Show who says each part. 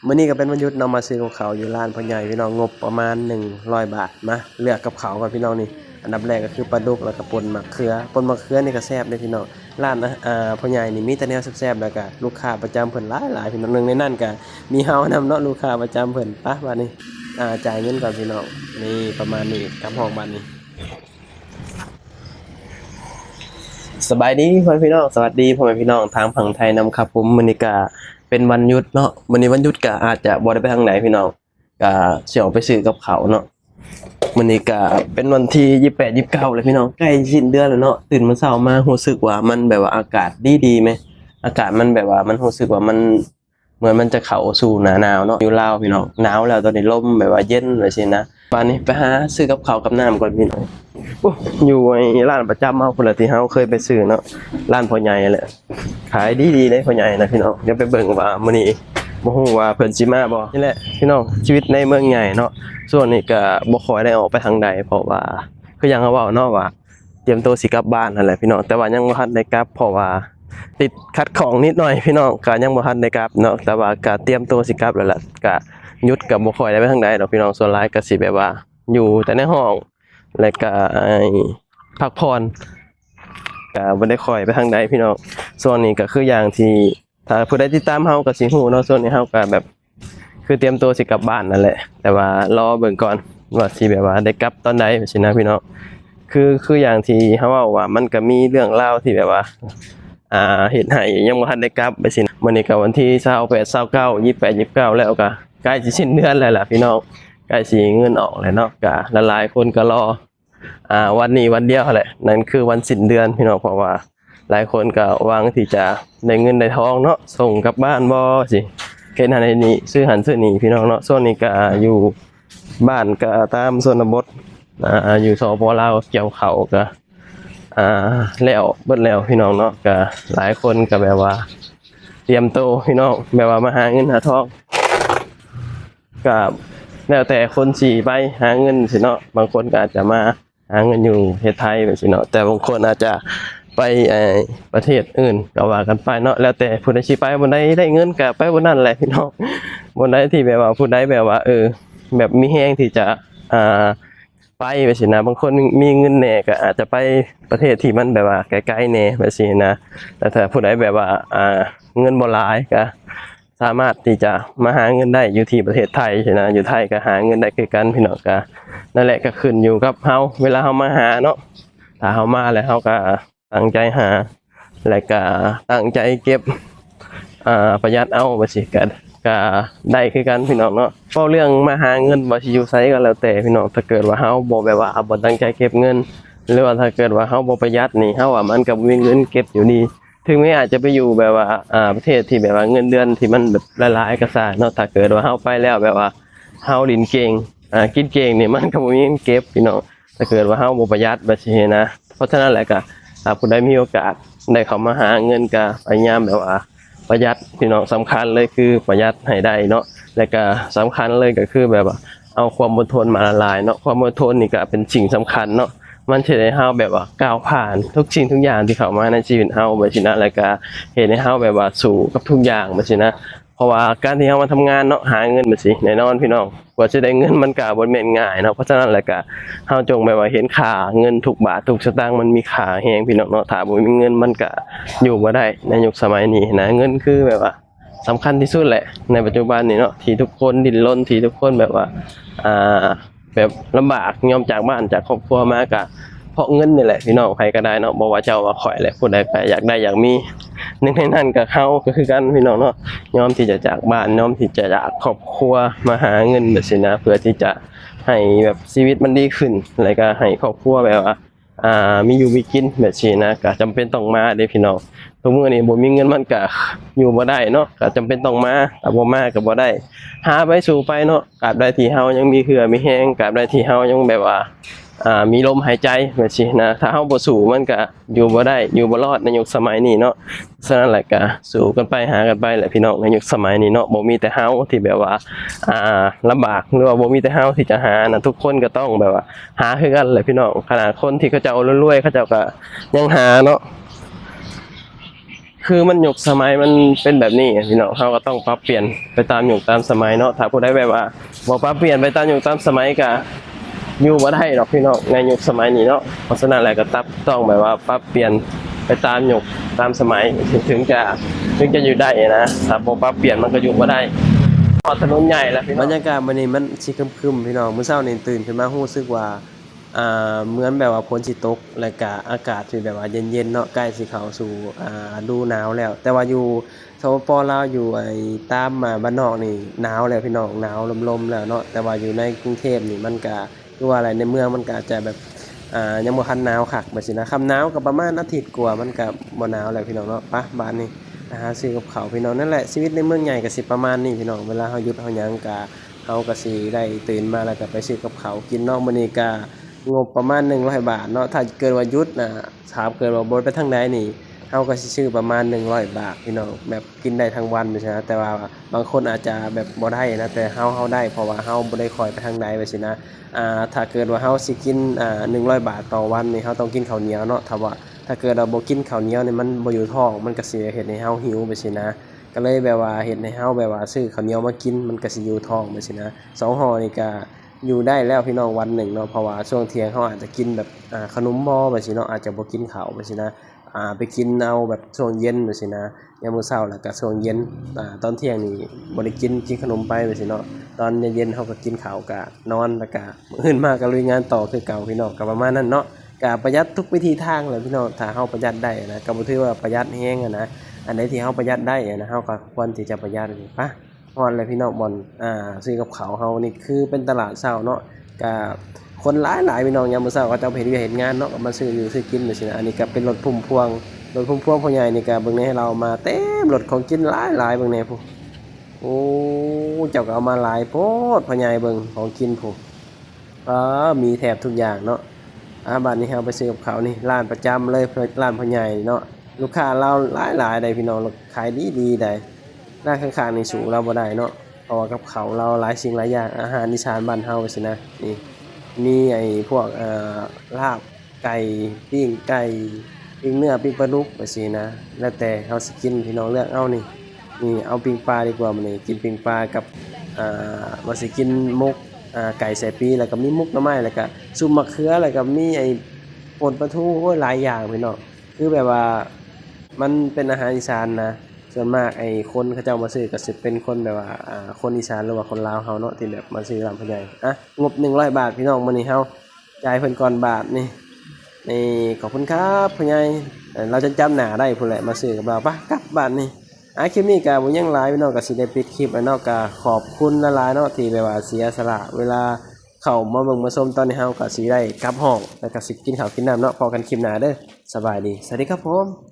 Speaker 1: มื้อนี้ก็เป็นวันหยุดเนาะมาซื้อกับข้าวอยู่ร้านพ่อใหญ่พี่น้องงบประมาณ100 บาทมาเลือกกับข้าวก่อนพี่น้องนี่อันดับแรกก็คือปลาดุกแล้วก็ป่นมะเขือป่นมะเขือนี่ก็แซ่บเด้อพี่น้องร้านพ่อใหญ่นี่มีแต่แนวแซ่บๆแล้วก็ลูกค้าประจำเพิ่นหลายๆพี่น้องหนึงในนั้นก็มีเฮานำเนาะลูกค้าประจำเพิ่นปะบัดนี้จ่ายเงินก่อนพี่น้องนี่ประมาณนี้กับห้องบัดนี้สบายดีพ่อพี่น้องสวัสดีพ่อแม่พี่น้องทางฝั่งไทยนำครับผมมื้อนี้ก็เป็นวันหยุดเนาะมื้อนี้วันหยุดก็อาจจะบ่ได้ไปทางไหนพี่น้องก็สิออกไปซื้อกับข้าวเนาะมื้อนี้ก็เป็นวันที่28 29เลยพี่น้องใกล้สิ้นเดือนแล้วเนาะตื่นมาเช้ามารู้สึกว่ามันแบบว่าอากาศดีๆมั้ยอากาศมันแบบว่ามันรู้สึกว่ามันเหมือนมันจะเข้าสู่หน้าหนาวเนาะอยู่ลาวพี่น้องหนาวแล้วตอนนี้ลมแบบว่าเย็นว่าซี่นะป่านนี้ไปหาซื้อกับข้าวกับน้ำก่อนพี่น้องอยู่ไอ้ร้านประจำเฮาพุ่นล่ะที่เฮาเคยไปซื้อเนาะร้านพ่อใหญ่แหละขายดีๆเลยพ่อใหญ่นะพี่น้องเดี๋ยวไปเบิ่งว่ามื้อนี้บ่ฮู้ว่าเพิ่นสิมาบ่นี่แหละพี่น้องชีวิตในเมืองใหญ่เนาะส่วนนี้ก็บ่ค่อยได้ออกไปทางใดเพราะว่าคือหยังเขาเว้าเนาะว่าเตรียมตัวสิกลับบ้านนั่นแหละพี่น้องแต่ว่ายังบ่ทันได้กลับเพราะว่าติดขัดข้องนิดหน่อยพี่น้องก็ยังบ่ทันได้กลับเนาะแต่ว่าก็เตรียมตัวสิกลับแล้วล่ะก็หยุดก็บ่ค่อยได้ไปทางใดดอกพี่น้องส่วนหลายก็สิแบบว่าอยู่แต่ในห้องแล้วก็พักผ่อนก็บ่ได้ค่อยไปทางใดพี่น้องส่วนนี้ก็คืออย่างที่ถ้าผู้ใดติดตามเฮาก็สิฮู้เนาะส่วนนี้เฮาก็แบบคือเตรียมตัวสิกลับบ้านนั่นแหละแต่ว่ารอเบิ่งก่อนว่าสิแบบว่าได้กลับตอนใดจังซี่นะพี่น้องคืออย่างที่เฮาเว้าว่ามันก็มีเรื่องราวที่แบบว่าเฮ็ดให้ยังบ่ทันได้กลับไปสิมื้อนี้ก็วันที่28 29 28 29แล้วก็ใกล้สิสิ้นเดือนแล้วล่ะพี่น้องใกล้สิเงินออกแล้วเนาะก็หลายๆคนก็รอวันนี้วันเดียวแหละนั่นคือวันสิ้นเดือนพี่น้องเพราะว่าหลายคนก็หวังที่จะได้เงินได้ทองเนาะส่งกลับบ้านบ่สิเฮ็ดหันให้นี่ซื้อหันซื้อนี่พี่น้องเนาะส่วนนี้ก็อยู่บ้านก็ตามชนบทอยู่สปลาวเกี่ยวข้าวก็แล้วเบิดแล้วพี่น้องเนาะก็หลายคนก็แบบว่าเตรียมโตพี่น้องแบบว่ามาหาเงินหาทองก็แล้วแต่คนสิไปหาเงินสิเนาะบางคนก็อาจจะมาหาเงินอยู่ประเทศไทยแบบสิเนาะแต่บางคนอาจจะไปประเทศอื่นก็ว่ากันไปเนาะแล้วแต่ผู้ใดสิไปบ่ได้ได้เงินก็ไปบ่นั่นแหละพี่น้องบ่ได้ที่แบบว่าผู้ใดแบบว่าแบบมีแฮงที่จะไปแบบสินะบางคนมีเงินแหน่ก็อาจจะไปประเทศที่มันแบบว่าไกลๆแหน่แบบสินะแต่ถ้าผู้ใดแบบว่าเงินบ่หลายก็สามารถที่จะมาหาเงินได้อยู่ที่ประเทศไทยใช่นะอยู่ไทยก็หาเงินได้คือกันพี่น้องก็นั่นแหละก็ขึ้นอยู่กับเฮาเวลาเฮามาหาเนาะถ้าเฮามาแล้วเฮาก็ตั้งใจหาแล้วก็ตั้งใจเก็บประหยัดเอาว่าสิก็ได้คือกันพี่น้องเนาะเพราะเรื่องมาหาเงินบ่สิอยู่ไสก็แล้วแต่พี่น้องถ้าเกิดว่าเฮาบ่แบบว่าบ่ตั้งใจเก็บเงินหรือว่าถ้าเกิดว่าเฮาบ่ประหยัดนี่เฮาว่ามันก็บ่มีเงินเก็บอยู่ดีถึงแม้อาจจะไปอยู่แบบว่าประเทศที่แบบว่าเงินเดือนที่มันแบบหลายๆก็ซะเนาะถ้าเกิดว่าเฮาไปแล้วแบบว่าเฮาลิ้นเก่งกินเก่งนี่มันก็บ่มีเงินเก็บพี่น้องถ้าเกิดว่าเฮาบ่ประหยัดแบบนี้นะเพราะฉะนั้นแหละก็ถ้าผู้ใดมีโอกาสได้เข้ามาหาเงินก็พยายามแบบว่าประหยัดพี่น้องสำคัญเลยคือประหยัดให้ได้เนาะแล้วก็สำคัญเลยก็คือแบบว่าเอาความอดทนมาละลายเนาะความอดทนนี่ก็เป็นสิ่งสำคัญเนาะมันสิได้เฮาแบบว่าก้าวผ่านทุกสิ่งทุกอย่างที่เข้ามาในชีวิตเฮาแบบนี้นะแล้วก็เฮ็ดให้เฮาแบบว่าสู้กับทุกอย่างแบบนี้นะเพราะว่าการที่เฮามาทำงานเนาะหาเงินแบบนี้แน่นอนพี่น้องกว่าจะได้เงินมันก็บ่แม่นง่ายเนาะเพราะฉะนั้นแหละก็เฮาจงแบบว่าเห็นค่าเงินทุกบาททุกสตางค์มันมีค่าแฮงพี่น้องเนาะถ้าบ่มีเงินมันก็อยู่บ่ได้ในยุคสมัยนี้นะเงินคือแบบว่าสำคัญที่สุดแหละในปัจจุบันนี้เนาะที่ทุกคนดิ้นรนที่ทุกคนแบบว่าแบบลำบากยอมจากบ้านจากครอบครัวมาก็เพราะเงินนี่แหละพี่น้องใครก็ได้เนาะบ่ว่าเจ้าว่าข่อยแหละผู้ใดก็อยากได้อยากมีหนึ่งในนั้นก็เฮาก็คือกันพี่น้องเนาะยอมที่จะจากบ้านยอมที่จะจากครอบครัวมาหาเงินแบบนี้นะเพื่อที่จะให้แบบชีวิตมันดีขึ้นแล้วก็ให้ครอบครัวแบบว่ามีอยู่มีกินแบบนี้นะก็จำเป็นต้องมาเด้พี่น้องทุกมื้อนี้บ่มีเงินมันก็อยู่บ่ได้เนาะก็จำเป็นต้องมาถ้าบ่มาก็บ่ได้หาไปสู่ไปเนาะตราบใดที่เฮายังมีเหือมีแรงตราบใดที่เฮายังแบบว่ามีลมหายใจแบบนี้นะถ้าเฮาบ่สู้มันก็อยู่บ่ได้อยู่บ่รอดในยุคสมัยนี้เนาะฉะนั้นแหละก็สู้กันไปหากันไปแหละพี่น้องในยุคสมัยนี้เนาะบ่มีแต่เฮาที่แบบว่าลำบากหรือว่าบ่มีแต่เฮาที่จะหานะทุกคนก็ต้องแบบว่าหาคือกันแหละพี่น้องขนาดคนที่เขาเจ้ารวยๆเขาเจ้าก็ยังหาเนาะ คือมันยุคสมัยมันเป็นแบบนี้พี่น้องเราก็ต้องปรับเปลี่ยนไปตามยุคตามสมัยเนาะถ้าผู้ใดแบบว่าบ่ปรับเปลี่ยนไปตามยุคตามสมัยก็อยู่บ่ได้หรอกพี่น้องในยุคสมัยนี้เนาะเพราะฉะนั้นแหละก็ต้องแบบว่าปรับเปลี่ยนไปตามยุคตามสมัยถึงจะอยู่ได้นะถ้าบ่ปรับเปลี่ยนมันก็อยู่บ่ได้พอถนนใหญ่แล้วพี่น้องบรรยากาศมื้อนี้มันสิครึมๆพี่น้องมื้อเช้านี่ตื่นขึ้นมารู้สึกว่าเหมือนแบบว่าฝนสิตกแล้วก็อากาศสิแบบว่าเย็นๆเนาะใกล้สิเข้าสู่ฤดูหนาวแล้ว แต่ว่าอยู่สปปลาวอยู่ตามบ้านนอกนี่หนาวแล้วพี่น้องหนาวลมๆแล้วเนาะแต่ว่าอยู่ในกรุงเทพนี่มันก็คือว่าอะไรในเมืองมันก็อาจจะแบบยังบ่คันหนาวคักบัดสินะค่ำหนาวก็ประมาณอาทิตย์กว่ามันก็บ่หนาวแล้วพี่น้องเนาะไปบ้านนี้หาซื้อกับข้าวพี่น้องนั่นแหละชีวิตในเมืองใหญ่ก็สิประมาณนี้พี่น้องเวลาเฮาหยุดเฮาหยังก็เฮาก็สิได้ตื่นมาแล้วก็ไปซื้อกับข้าวกินเนาะมื้อนี้ก็ งบประมาณ100 บาทเนาะถ้าเกิดว่าหยุดถามเกิดว่าบ่ไปทางใดนี่เฮาก็สิซื้อประมาณ100บาทพี่น้องแบบกินได้ทั้งวันไปซี้นะแต่ว่าบางคนอาจจะแบบบ่ได้นะแต่เฮาได้เพราะว่าเฮาบ่ได้ค่อยไปทางใดไปซี้นะถ้าเกิดว่าเฮาสิกิน100บาทต่อวันนี่เฮาต้องกินข้าวเหนียวเนาะถ้าเกิดเราบ่กินข้าวเหนียวนี่มันบ่อยู่ท้องมันก็สิเฮ็ดให้เฮาหิวไปซี้นะก็เลยแบบว่าเฮ็ดให้เฮาแบบว่าซื้อข้าวเหนียวมากินมันก็สิอยู่ท้องไปซี้นะ2ห่อนี่ก็ อยู่ได้แล้วพี่น้องวันหนึ่งเนาะเพราะว่าช่วงเที่ยงเขาอาจจะกินแบบขนมบ่แบบนี้เนาะอาจจะบ่กินข้าวแบบนี้นะไปกินเอาแบบช่วงเย็นแบบนี้นะยามมื้อเช้าแล้วก็ช่วงเย็นตอนเที่ยงนี่บ่ได้กินขนมไปแบบนี้เนาะตอนเย็นๆเขาก็กินข้าวก็นอนแล้วก็มื้ออื่นมาก็ลุยงานต่อคือเก่าพี่น้องก็ประมาณนั้นเนาะก็ประหยัดทุกวิธีทางเลยพี่น้องถ้าเฮาประหยัดได้นะก็บ่ถือว่าประหยัดแฮงนะอันใดที่เฮาประหยัดได้นะเฮาก็ควรที่จะประหยัดไป ฮอดเลยพี่น้องบ่อนซื้อกับข้าวเฮานี่คือเป็นตลาดเช้าเนาะก็คนหลายๆพี่น้องยามมื้อเช้าเขาเจ้าไปเฮ็ดเวียกเฮ็ดงานเนาะก็มาซื้ออยู่ซื้อกินจังซี่นะอันนี้ก็เป็นรถพุ่มพวงพ่อใหญ่นี่ก็เบิ่งแหน่ให้เรามาเต็มรถของกินหลายๆเบิ่งแหน่พุโอ้เจ้าก็เอามาหลายโพดพ่อใหญ่เบิ่งของกินพุมีแทบทุกอย่างเนาะบัดนี้เราไปซื้อกับข้าวนี่ร้านประจำเลยร้านพ่อใหญ่เนาะลูกค้าเราหลายๆได้พี่น้องขายดีๆได้ ร้านข้างๆนี่สู้เราบ่ได้เนาะเพราะว่ากับข้าวเราหลายสิ่งหลายอย่างอาหารอีสานบ้านเฮาซี้นะนี่มีพวกลาบไก่ปิ้งเนื้อปิ้งปลาดุกว่าซี้นะแล้วแต่เฮาสิกินพี่น้องเลือกเอานี่เอาปิ้งปลาดีกว่ามื้อนี้กินปิ้งปลากับว่าสิกินหมกไก่ใส่ปีแล้วก็มีหมกหน่อไม้แล้วก็ซุปมะเขือแล้วก็มีป่นปลาทูโอ้ยหลายอย่างพี่น้องคือแบบว่ามันเป็นอาหารอีสานนะ ส่วนมากคนเขาเจ้ามาซื้อก็สิเป็นคนแบบว่าคนอีสานหรือว่าคนลาวเฮาเนาะที่แบบมาซื้อร้านพ่อใหญ่งบ100บาทพี่น้องมื้อนี้เฮาจ่ายเพิ่นก่อนบาทนี่ขอบคุณครับพ่อใหญ่เราจะจำหน้าได้พุ่นแหละมาซื้อกับเราปะกลับบ้านนี่คลิปนี้ก็บ่ยังหลายพี่น้องก็สิได้ปิดคลิปแล้วเนาะก็ขอบคุณหลายๆเนาะที่แบบว่าเสียสละเวลาเข้ามาเบิ่งมาชมตอนนี้เฮาก็สิได้กลับห้องแล้วก็สิกินข้าวกินน้ำเนาะพอกันคลิปหน้าเด้อสบายดีสวัสดีครับผม